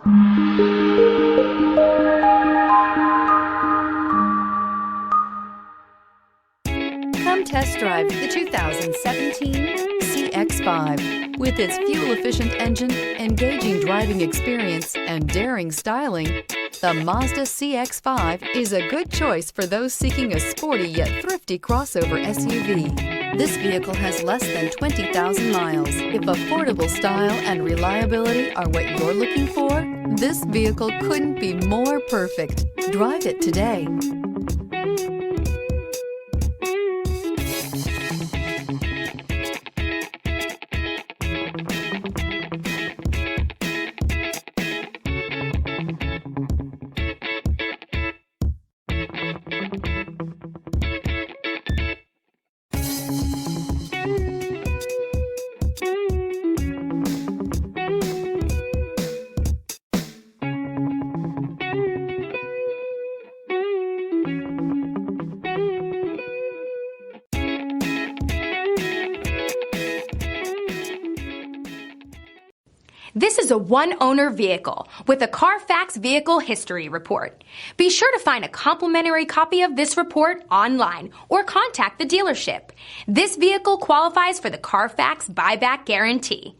Come test drive the 2017 CX-5. With its fuel-efficient engine, engaging driving experience, and daring styling, the Mazda CX-5 is a good choice for those seeking a sporty yet thrifty crossover SUV. This vehicle has less than 20,000 miles. If affordable style and reliability are what you're looking for, this vehicle couldn't be more perfect. Drive it today. This is a one-owner vehicle with a Carfax Vehicle History Report. Be sure to find a complimentary copy of this report online or contact the dealership. This vehicle qualifies for the Carfax Buyback Guarantee.